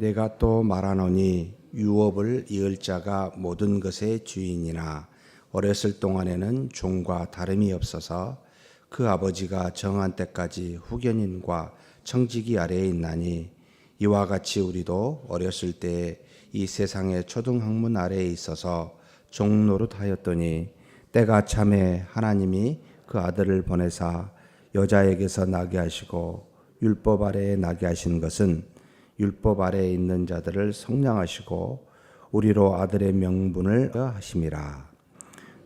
내가 또 말하노니 유업을 이을 자가 모든 것의 주인이나 어렸을 동안에는 종과 다름이 없어서 그 아버지가 정한 때까지 후견인과 청지기 아래에 있나니 이와 같이 우리도 어렸을 때에 이 세상의 초등학문 아래에 있어서 종노릇하였더니 때가 참에 하나님이 그 아들을 보내사 여자에게서 나게 하시고 율법 아래에 나게 하신 것은 율법 아래에 있는 자들을 성량하시고 우리로 아들의 명분을 하심이라.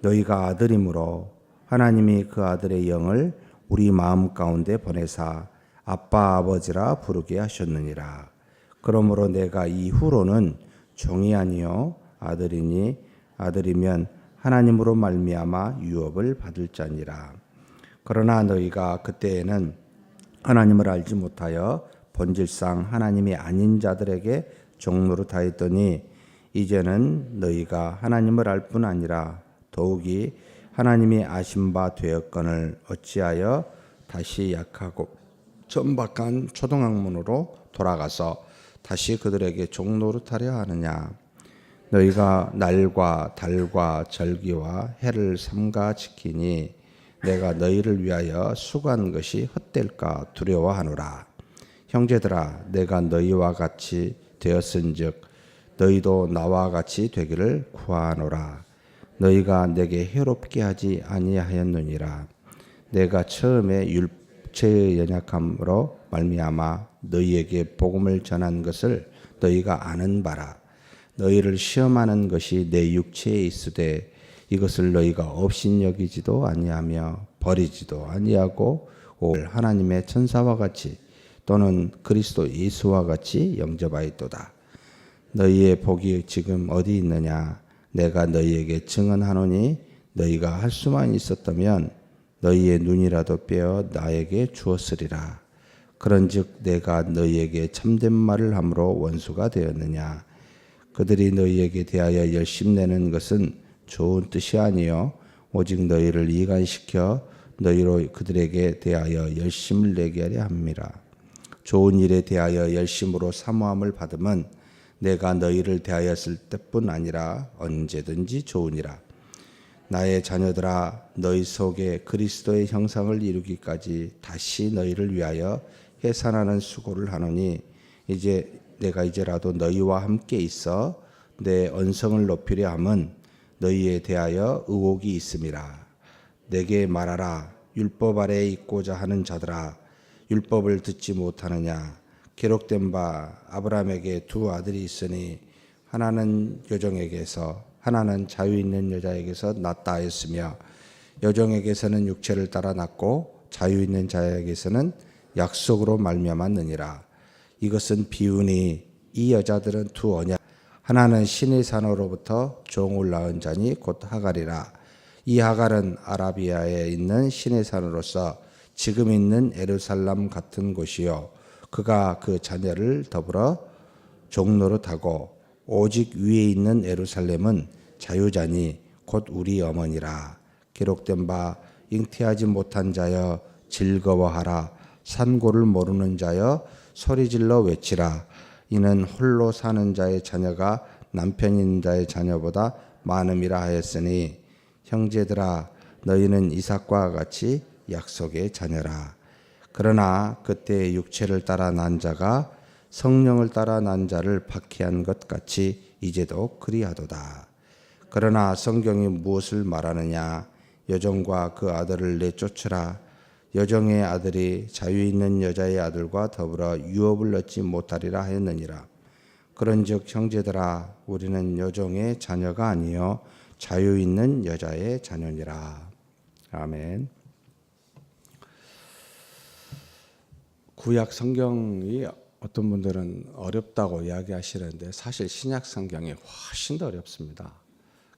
너희가 아들이므로 하나님이 그 아들의 영을 우리 마음 가운데 보내사 아빠 아버지라 부르게 하셨느니라. 그러므로 내가 이후로는 종이 아니요 아들이니 아들이면 하나님으로 말미암아 유업을 받을 자니라. 그러나 너희가 그때에는 하나님을 알지 못하여 본질상 하나님이 아닌 자들에게 종노릇하였더니 이제는 너희가 하나님을 알 뿐 아니라 더욱이 하나님이 아신 바 되었거늘 어찌하여 다시 약하고 천박한 초등학문으로 돌아가서 다시 그들에게 종노릇하려 하느냐. 너희가 날과 달과 절기와 해를 삼가 지키니 내가 너희를 위하여 수고한 것이 헛될까 두려워하노라. 형제들아, 내가 너희와 같이 되었은즉 너희도 나와 같이 되기를 구하노라. 너희가 내게 해롭게 하지 아니하였느니라. 내가 처음에 율체의 연약함으로 말미암아 너희에게 복음을 전한 것을 너희가 아는 바라. 너희를 시험하는 것이 내 육체에 있으되 이것을 너희가 업신여기지도 아니하며 버리지도 아니하고 올 하나님의 천사와 같이 또는 그리스도 예수와 같이 영접하였도다. 너희의 복이 지금 어디 있느냐? 내가 너희에게 증언하노니 너희가 할 수만 있었다면 너희의 눈이라도 빼어 나에게 주었으리라. 그런즉 내가 너희에게 참된 말을 함으로 원수가 되었느냐? 그들이 너희에게 대하여 열심내는 것은 좋은 뜻이 아니요 오직 너희를 이간시켜 너희로 그들에게 대하여 열심을 내게 하려 함이라. 좋은 일에 대하여 열심으로 사모함을 받으면 내가 너희를 대하였을 때뿐 아니라 언제든지 좋으니라. 나의 자녀들아, 너희 속에 그리스도의 형상을 이루기까지 다시 너희를 위하여 해산하는 수고를 하노니 내가 이제라도 너희와 함께 있어 내 언성을 높이려 함은 너희에 대하여 의혹이 있음이라. 내게 말하라. 율법 아래에 있고자 하는 자들아, 율법을 듣지 못하느냐? 기록된 바 아브라함에게 두 아들이 있으니 하나는 여종에게서 하나는 자유 있는 여자에게서 낳다 하였으며 여종에게서는 육체를 따라 낳고 자유 있는 자에게서는 약속으로 말미암았느니라. 이것은 비유니 이 여자들은 두 언약 하나는 신의 산으로부터 종을 낳은 자니 곧 하갈이라. 이 하갈은 아라비아에 있는 신의 산으로서 지금 있는 예루살렘 같은 곳이요 그가 그 자녀를 더불어 종노릇하고 오직 위에 있는 예루살렘은 자유자니 곧 우리 어머니라. 기록된 바 잉태하지 못한 자여 즐거워하라. 산고를 모르는 자여 소리질러 외치라. 이는 홀로 사는 자의 자녀가 남편 있는 자의 자녀보다 많음이라 하였으니 형제들아, 너희는 이삭과 같이 약속의 자녀라. 그러나 그때 육체를 따라 난 자가 성령을 따라 난 자를 박해한 것 같이 이제도 그리하도다. 그러나 성경이 무엇을 말하느냐? 여종과 그 아들을 내쫓으라. 여종의 아들이 자유 있는 여자의 아들과 더불어 유업을 얻지 못하리라 하였느니라. 그런즉 형제들아, 우리는 여종의 자녀가 아니요 자유 있는 여자의 자녀니라. 아멘. 구약 성경이 어떤 분들은 어렵다고 이야기하시는데 사실 신약 성경이 훨씬 더 어렵습니다.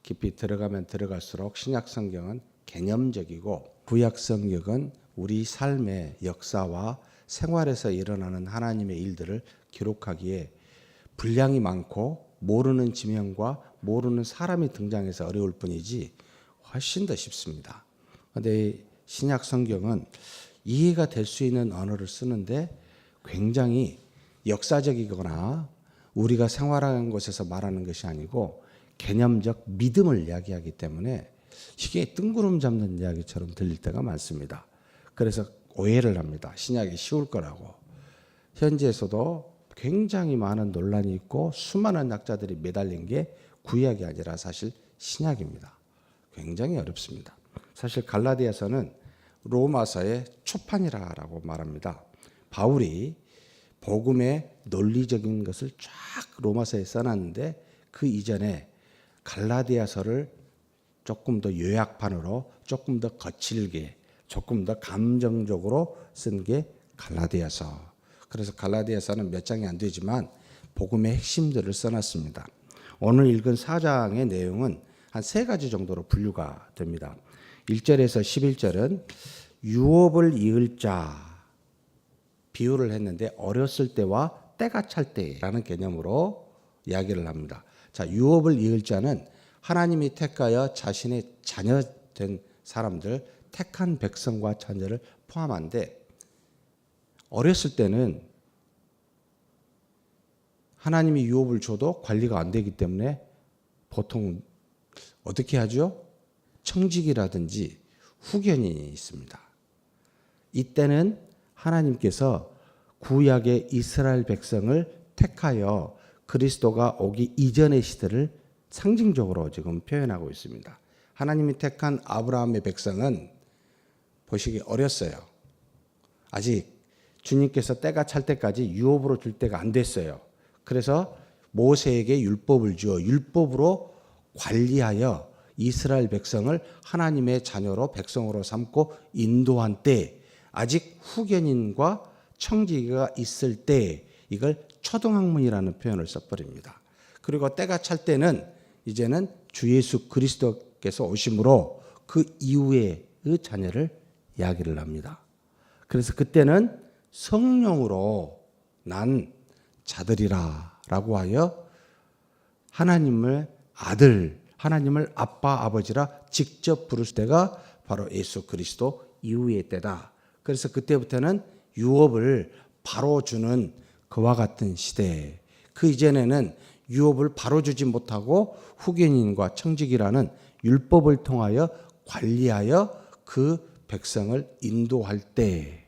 깊이 들어가면 들어갈수록 신약 성경은 개념적이고 구약 성경은 우리 삶의 역사와 생활에서 일어나는 하나님의 일들을 기록하기에 분량이 많고 모르는 지명과 모르는 사람이 등장해서 어려울 뿐이지 훨씬 더 쉽습니다. 그런데 신약 성경은 이해가 될 수 있는 언어를 쓰는데 굉장히 역사적이거나 우리가 생활하는 곳에서 말하는 것이 아니고 개념적 믿음을 이야기하기 때문에 이게 뜬구름 잡는 이야기처럼 들릴 때가 많습니다. 그래서 오해를 합니다. 신약이 쉬울 거라고. 현지에서도 굉장히 많은 논란이 있고 수많은 학자들이 매달린 게 구약이 아니라 사실 신약입니다. 굉장히 어렵습니다. 사실 갈라디아서는 로마서의 초판이라고 말합니다. 바울이 복음의 논리적인 것을 쫙 로마서에 써놨는데 그 이전에 갈라디아서를 조금 더 요약판으로 조금 더 거칠게 조금 더 감정적으로 쓴 게 갈라디아서. 그래서 갈라디아서는 몇 장이 안 되지만 복음의 핵심들을 써놨습니다. 오늘 읽은 4장의 내용은 한 3가지 정도로 분류가 됩니다. 1절에서 11절은 유업을 이을 자 비유를 했는데 어렸을 때와 때가 찰 때라는 개념으로 이야기를 합니다. 자, 유업을 이을 자는 하나님이 택하여 자신의 자녀된 사람들, 택한 백성과 자녀를 포함한데 어렸을 때는 하나님이 유업을 줘도 관리가 안 되기 때문에 보통 어떻게 하죠? 청직이라든지 후견이 있습니다. 이때는 하나님께서 구약의 이스라엘 백성을 택하여 그리스도가 오기 이전의 시대를 상징적으로 지금 표현하고 있습니다. 하나님이 택한 아브라함의 백성은 보시기 어렸어요. 아직 주님께서 때가 찰 때까지 유업으로 줄 때가 안 됐어요. 그래서 모세에게 율법을 주어 율법으로 관리하여 이스라엘 백성을 하나님의 자녀로 백성으로 삼고 인도한 때 아직 후견인과 청지기가 있을 때 이걸 초등학문이라는 표현을 써버립니다. 그리고 때가 찰 때는 이제는 주 예수 그리스도께서 오심으로 그 이후의 자녀를 이야기를 합니다. 그래서 그때는 성령으로 난 자들이라 라고 하여 하나님을 아들, 하나님을 아빠, 아버지라 직접 부를 때가 바로 예수 그리스도 이후의 때다. 그래서 그때부터는 유업을 바로 주는 그와 같은 시대. 그 이전에는 유업을 바로 주지 못하고 후견인과 청직이라는 율법을 통하여 관리하여 그 백성을 인도할 때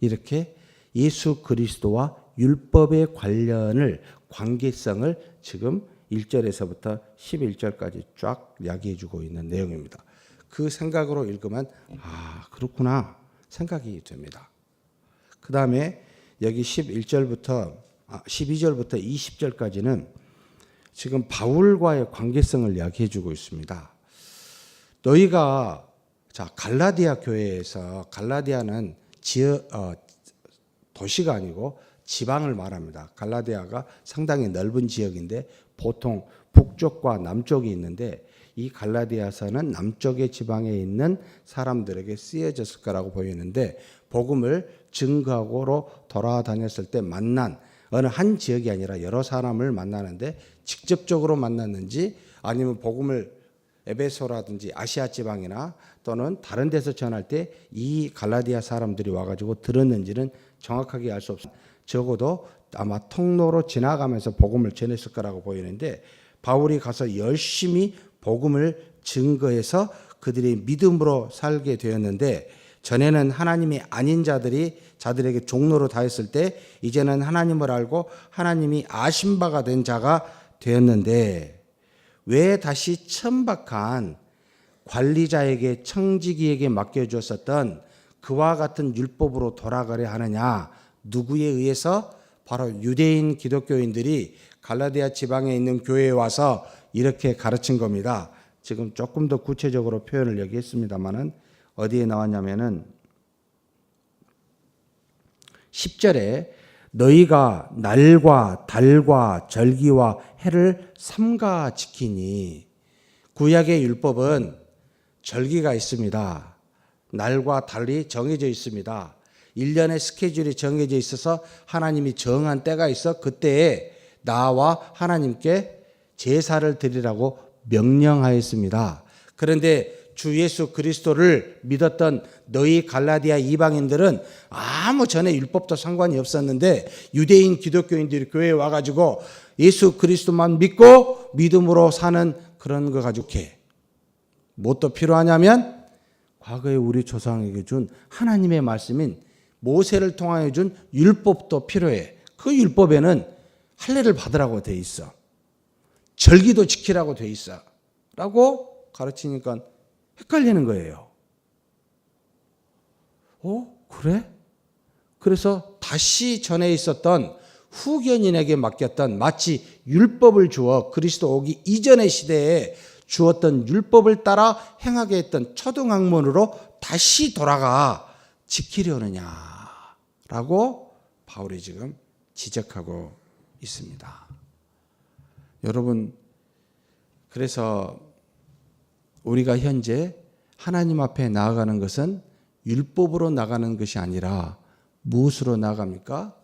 이렇게 예수 그리스도와 율법의 관련을 관계성을 지금 1절에서부터 11절까지 쫙 이야기해 주고 있는 내용입니다. 그 생각으로 읽으면 그렇구나 생각이 됩니다. 그 다음에 여기 12절부터 20절까지는 지금 바울과의 관계성을 이야기해 주고 있습니다. 너희가 갈라디아 교회에서 갈라디아는 도시가 아니고 지방을 말합니다. 갈라디아가 상당히 넓은 지역인데 보통 북쪽과 남쪽이 있는데 이 갈라디아서는 남쪽의 지방에 있는 사람들에게 쓰여졌을 거라고 보이는데 복음을 증거하고로 돌아다녔을 때 만난 어느 한 지역이 아니라 여러 사람을 만나는데 직접적으로 만났는지 아니면 복음을 에베소라든지 아시아 지방이나 또는 다른 데서 전할 때 이 갈라디아 사람들이 와가지고 들었는지는 정확하게 알 수 없습니다. 적어도 아마 통로로 지나가면서 복음을 전했을 거라고 보이는데 바울이 가서 열심히 복음을 증거해서 그들이 믿음으로 살게 되었는데 전에는 하나님이 아닌 자들에게 종로로 다했을 때 이제는 하나님을 알고 하나님이 아신 바가 된 자가 되었는데 왜 다시 천박한 관리자에게 청지기에게 맡겨주었었던 그와 같은 율법으로 돌아가려 하느냐? 누구에 의해서? 바로 유대인 기독교인들이 갈라디아 지방에 있는 교회에 와서 이렇게 가르친 겁니다. 지금 조금 더 구체적으로 표현을 여기 했습니다만은 어디에 나왔냐면은 10절에 너희가 날과 달과 절기와 해를 삼가 지키니 구약의 율법은 절기가 있습니다. 날과 달이 정해져 있습니다. 1년의 스케줄이 정해져 있어서 하나님이 정한 때가 있어 그때에 나와 하나님께 제사를 드리라고 명령하였습니다. 그런데 주 예수 그리스도를 믿었던 너희 갈라디아 이방인들은 아무 전에 율법도 상관이 없었는데 유대인 기독교인들이 교회에 와가지고 예수 그리스도만 믿고 믿음으로 사는 그런 거 가지고 뭣도 필요하냐면 과거에 우리 조상에게 준 하나님의 말씀인 모세를 통하여 준 율법도 필요해. 그 율법에는 할례를 받으라고 돼 있어. 절기도 지키라고 돼 있어. 라고 가르치니까 헷갈리는 거예요. 그래? 그래서 다시 전에 있었던 후견인에게 맡겼던 마치 율법을 주어 그리스도 오기 이전의 시대에 주었던 율법을 따라 행하게 했던 초등학문으로 다시 돌아가 지키려느냐라고 바울이 지금 지적하고 있습니다. 여러분, 그래서 우리가 현재 하나님 앞에 나아가는 것은 율법으로 나가는 것이 아니라 무엇으로 나갑니까?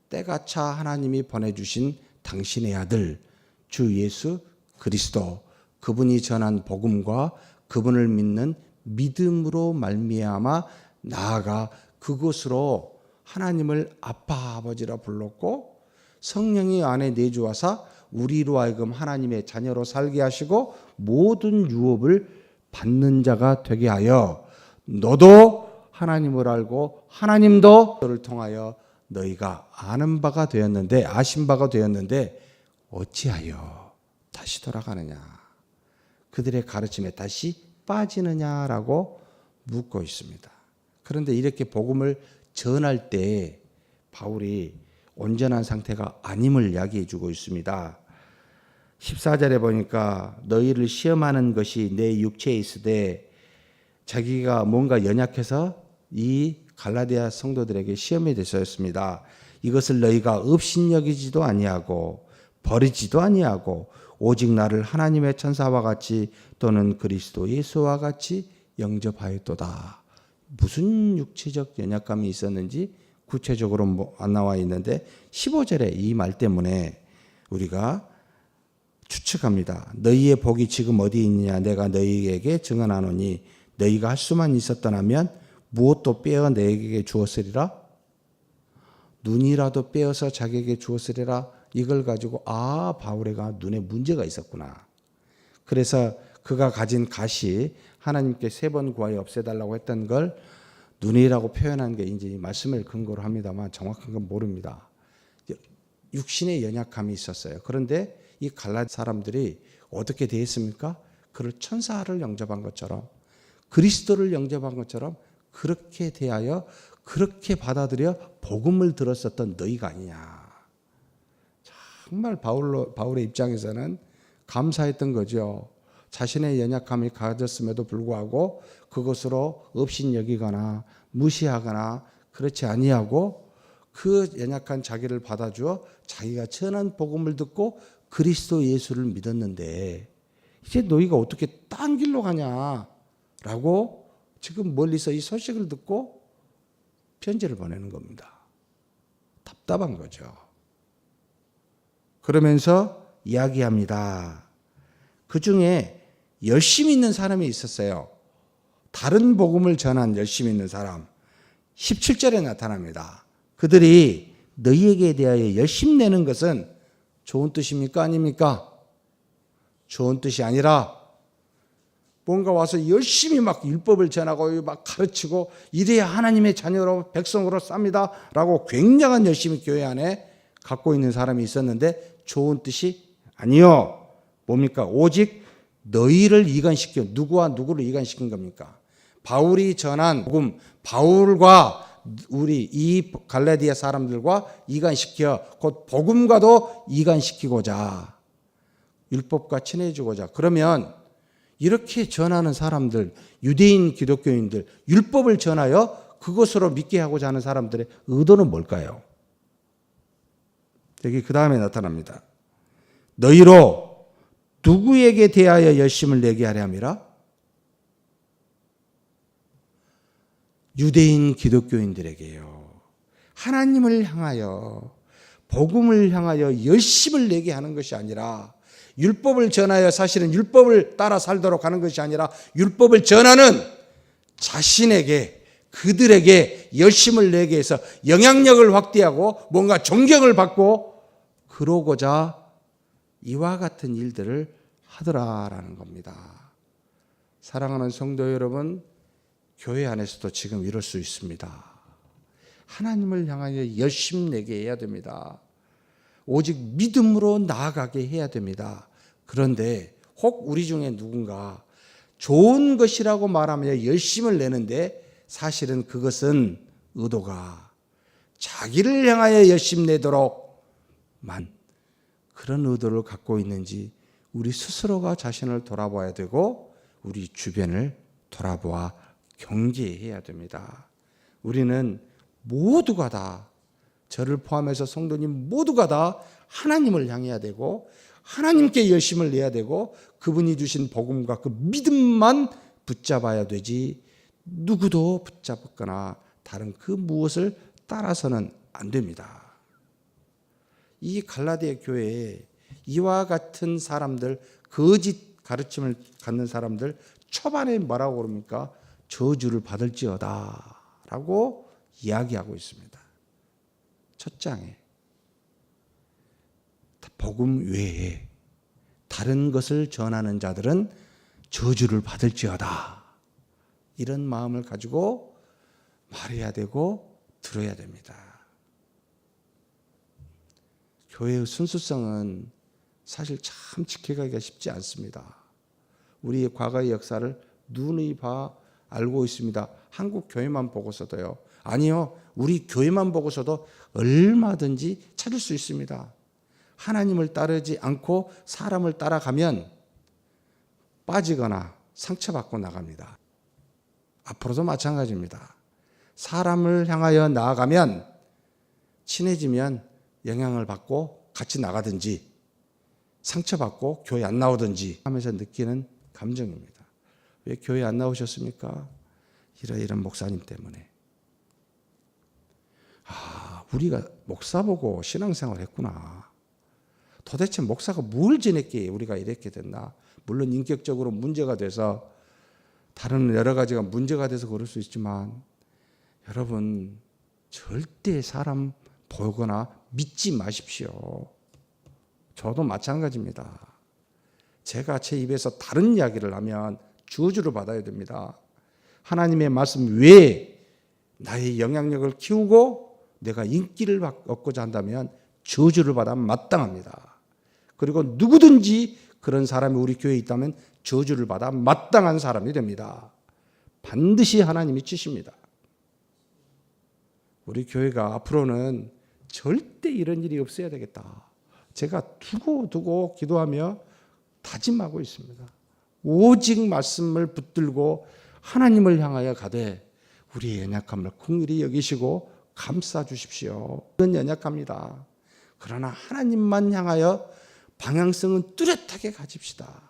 때가 차 하나님이 보내주신 당신의 아들 주 예수 그리스도, 그분이 전한 복음과 그분을 믿는 믿음으로 말미암아 나아가 그곳으로 하나님을 아빠 아버지라 불렀고 성령이 안에 내주어서 우리로 하여금 하나님의 자녀로 살게 하시고 모든 유업을 받는 자가 되게 하여 너도 하나님을 알고 하나님도 너를 통하여 너희가 아는 바가 되었는데 아신 바가 되었는데 어찌하여 다시 돌아가느냐, 그들의 가르침에 다시 빠지느냐라고 묻고 있습니다. 그런데 이렇게 복음을 전할 때 바울이 온전한 상태가 아님을 이야기해 주고 있습니다. 14절에 보니까 너희를 시험하는 것이 내 육체에 있으되, 자기가 뭔가 연약해서 이 갈라디아 성도들에게 시험이 되었습니다. 이것을 너희가 업신여기지도 아니하고 버리지도 아니하고 오직 나를 하나님의 천사와 같이 또는 그리스도 예수와 같이 영접하였도다. 무슨 육체적 연약감이 있었는지 구체적으로 안 나와 있는데 15절에 이 말 때문에 우리가 추측합니다. 너희의 복이 지금 어디 있느냐? 내가 너희에게 증언하노니 너희가 할 수만 있었더라면 무엇도 빼어 너희에게 주었으리라? 눈이라도 빼어서 자기에게 주었으리라? 이걸 가지고 바울이가 눈에 문제가 있었구나. 그래서 그가 가진 가시 하나님께 3번 구하여 없애달라고 했던 걸 눈이라고 표현한 게 이제 말씀을 근거로 합니다만 정확한 건 모릅니다. 육신의 연약함이 있었어요. 그런데 이 갈라디아 사람들이 어떻게 되었습니까? 그를 천사를 영접한 것처럼 그리스도를 영접한 것처럼 그렇게 대하여 그렇게 받아들여 복음을 들었었던 너희가 아니냐. 정말 바울의 입장에서는 감사했던 거죠. 자신의 연약함이 가졌음에도 불구하고 그것으로 업신여기거나 무시하거나 그렇지 아니하고 그 연약한 자기를 받아주어 자기가 전한 복음을 듣고 그리스도 예수를 믿었는데 이제 너희가 어떻게 딴 길로 가냐라고 지금 멀리서 이 소식을 듣고 편지를 보내는 겁니다. 답답한 거죠. 그러면서 이야기합니다. 그 중에 열심히 있는 사람이 있었어요. 다른 복음을 전한 열심히 있는 사람. 17절에 나타납니다. 그들이 너희에게 대하여 열심내는 것은 좋은 뜻입니까? 아닙니까? 좋은 뜻이 아니라 뭔가 와서 열심히 막 율법을 전하고 막 가르치고 이래야 하나님의 자녀로 백성으로 삽니다 라고 굉장한 열심히 교회 안에 갖고 있는 사람이 있었는데 좋은 뜻이 아니요. 뭡니까? 오직 너희를 이간시켜. 누구와 누구를 이간시킨 겁니까? 바울이 전한 복음, 바울과 우리 이 갈라디아 사람들과 이간시켜 곧 복음과도 이간시키고자 율법과 친해지고자. 그러면 이렇게 전하는 사람들, 유대인 기독교인들, 율법을 전하여 그것으로 믿게 하고자 하는 사람들의 의도는 뭘까요? 여기 그 다음에 나타납니다. 너희로 누구에게 대하여 열심을 내게 하려 함이라? 유대인 기독교인들에게요. 하나님을 향하여 복음을 향하여 열심을 내게 하는 것이 아니라 율법을 전하여 사실은 율법을 따라 살도록 하는 것이 아니라 율법을 전하는 자신에게, 그들에게 열심을 내게 해서 영향력을 확대하고 뭔가 존경을 받고 그러고자 이와 같은 일들을 하더라라는 겁니다. 사랑하는 성도 여러분, 교회 안에서도 지금 이럴 수 있습니다. 하나님을 향하여 열심 내게 해야 됩니다. 오직 믿음으로 나아가게 해야 됩니다. 그런데 혹 우리 중에 누군가 좋은 것이라고 말하며 열심을 내는데 사실은 그것은 의도가 자기를 향하여 열심 내도록만 그런 의도를 갖고 있는지 우리 스스로가 자신을 돌아봐야 되고 우리 주변을 돌아보아 경계해야 됩니다. 우리는 모두가 다, 저를 포함해서 성도님 모두가 다 하나님을 향해야 되고 하나님께 열심을 내야 되고 그분이 주신 복음과 그 믿음만 붙잡아야 되지 누구도 붙잡거나 다른 그 무엇을 따라서는 안 됩니다. 이 갈라디아 교회에 이와 같은 사람들, 거짓 가르침을 갖는 사람들 초반에 뭐라고 그럽니까? 저주를 받을지어다 라고 이야기하고 있습니다. 첫 장에 복음 외에 다른 것을 전하는 자들은 저주를 받을지어다 이런 마음을 가지고 말해야 되고 들어야 됩니다. 교회의 순수성은 사실 참 지켜가기가 쉽지 않습니다. 우리의 과거의 역사를 누누이 봐 알고 있습니다. 한국 교회만 보고서도요. 아니요. 우리 교회만 보고서도 얼마든지 찾을 수 있습니다. 하나님을 따르지 않고 사람을 따라가면 빠지거나 상처받고 나갑니다. 앞으로도 마찬가지입니다. 사람을 향하여 나아가면 친해지면 영향을 받고 같이 나가든지 상처받고 교회 안 나오든지 하면서 느끼는 감정입니다. 왜 교회 안 나오셨습니까? 이런 목사님 때문에. 우리가 목사 보고 신앙생활 했구나. 도대체 목사가 뭘 지냈기에 우리가 이렇게 됐나? 물론 인격적으로 문제가 돼서 다른 여러 가지가 문제가 돼서 그럴 수 있지만 여러분 절대 사람 보거나 믿지 마십시오. 저도 마찬가지입니다. 제가 제 입에서 다른 이야기를 하면 저주를 받아야 됩니다. 하나님의 말씀 외에 나의 영향력을 키우고 내가 인기를 얻고자 한다면 저주를 받아 마땅합니다. 그리고 누구든지 그런 사람이 우리 교회에 있다면 저주를 받아 마땅한 사람이 됩니다. 반드시 하나님이 치십니다. 우리 교회가 앞으로는 절대 이런 일이 없어야 되겠다. 제가 두고 기도하며 다짐하고 있습니다. 오직 말씀을 붙들고 하나님을 향하여 가되 우리의 연약함을 긍휼히 여기시고 감싸 주십시오. 그런 연약합니다. 그러나 하나님만 향하여 방향성은 뚜렷하게 가집시다.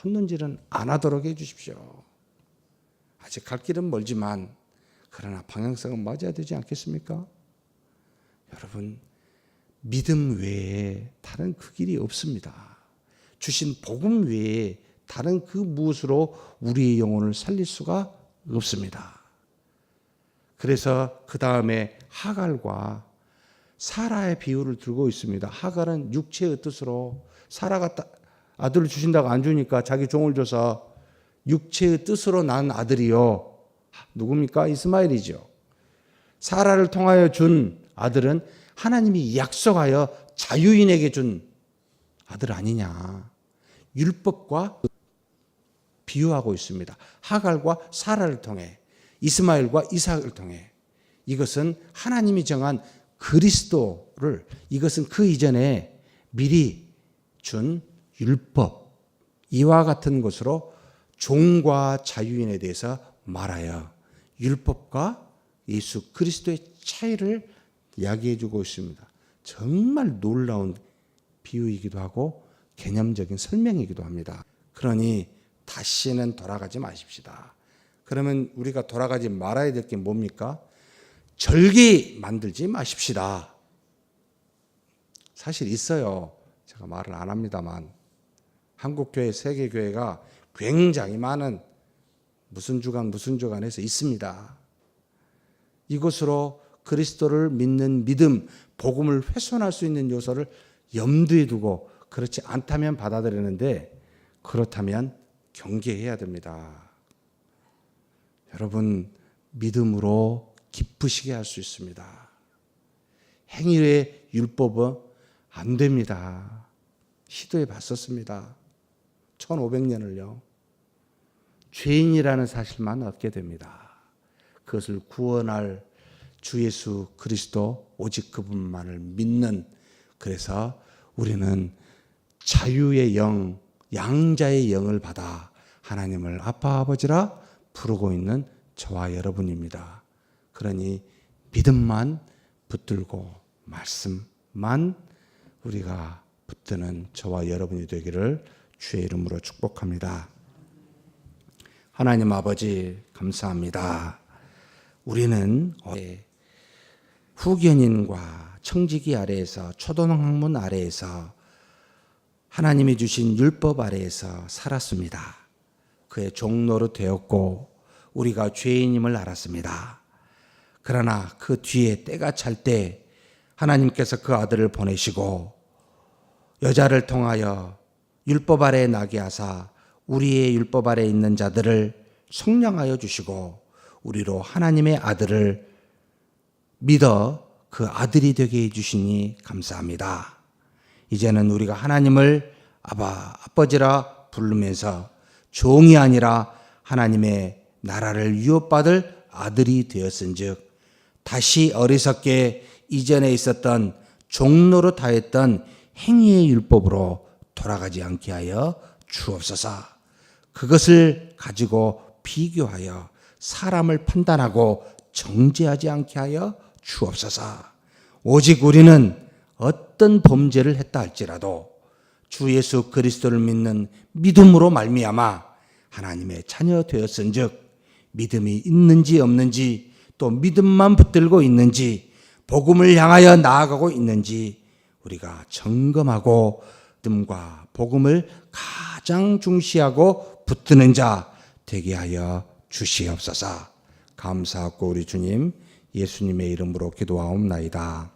헛눈질은 안 하도록 해 주십시오. 아직 갈 길은 멀지만 그러나 방향성은 맞아야 되지 않겠습니까? 여러분 믿음 외에 다른 그 길이 없습니다. 주신 복음 외에 다른 그 무엇으로 우리의 영혼을 살릴 수가 없습니다. 그래서 그 다음에 하갈과 사라의 비유를 들고 있습니다. 하갈은 육체의 뜻으로 사라가 아들을 주신다고 안 주니까 자기 종을 줘서 육체의 뜻으로 난 아들이요. 누굽니까? 이스마엘이죠. 사라를 통하여 준 아들은 하나님이 약속하여 자유인에게 준 아들 아니냐. 율법과 비유하고 있습니다. 하갈과 사라를 통해 이스마엘과 이삭을 통해 이것은 하나님이 정한 그리스도를 이것은 그 이전에 미리 준 율법 이와 같은 것으로 종과 자유인에 대해서 말하여 율법과 예수 그리스도의 차이를 이야기해 주고 있습니다. 정말 놀라운 비유이기도 하고 개념적인 설명이기도 합니다. 그러니 다시는 돌아가지 마십시다. 그러면 우리가 돌아가지 말아야 될 게 뭡니까? 절기 만들지 마십시다. 사실 있어요. 제가 말을 안 합니다만 한국교회, 세계교회가 굉장히 많은 무슨 주간에서 있습니다. 이것으로 그리스도를 믿는 믿음, 복음을 훼손할 수 있는 요소를 염두에 두고 그렇지 않다면 받아들이는데 그렇다면 경계해야 됩니다. 여러분, 믿음으로 기쁘시게 할 수 있습니다. 행위의 율법은 안 됩니다. 시도해 봤었습니다. 1500년을요. 죄인이라는 사실만 얻게 됩니다. 그것을 구원할 주 예수 그리스도 오직 그분만을 믿는, 그래서 우리는 자유의 영, 양자의 영을 받아 하나님을 아빠 아버지라 부르고 있는 저와 여러분입니다. 그러니 믿음만 붙들고 말씀만 우리가 붙드는 저와 여러분이 되기를 주의 이름으로 축복합니다. 하나님 아버지 감사합니다. 우리는 후견인과 청지기 아래에서, 초등학문 아래에서 하나님이 주신 율법 아래에서 살았습니다. 그의 종로로 되었고 우리가 죄인임을 알았습니다. 그러나 그 뒤에 때가 찰 때 하나님께서 그 아들을 보내시고 여자를 통하여 율법 아래에 나게 하사 우리의 율법 아래에 있는 자들을 속량하여 주시고 우리로 하나님의 아들을 믿어 그 아들이 되게 해주시니 감사합니다. 이제는 우리가 하나님을 아버지라 부르면서 종이 아니라 하나님의 나라를 유업받을 아들이 되었은즉 다시 어리석게 이전에 있었던 종로로 다했던 행위의 율법으로 돌아가지 않게 하여 주옵소서. 그것을 가지고 비교하여 사람을 판단하고 정죄하지 않게 하여 주옵소서. 오직 우리는 어떤 범죄를 했다 할지라도 주 예수 그리스도를 믿는 믿음으로 말미암아 하나님의 자녀 되었은즉 믿음이 있는지 없는지, 또 믿음만 붙들고 있는지, 복음을 향하여 나아가고 있는지 우리가 점검하고 믿음과 복음을 가장 중시하고 붙드는 자 되게 하여 주시옵소서. 감사하고 우리 주님 예수님의 이름으로 기도하옵나이다.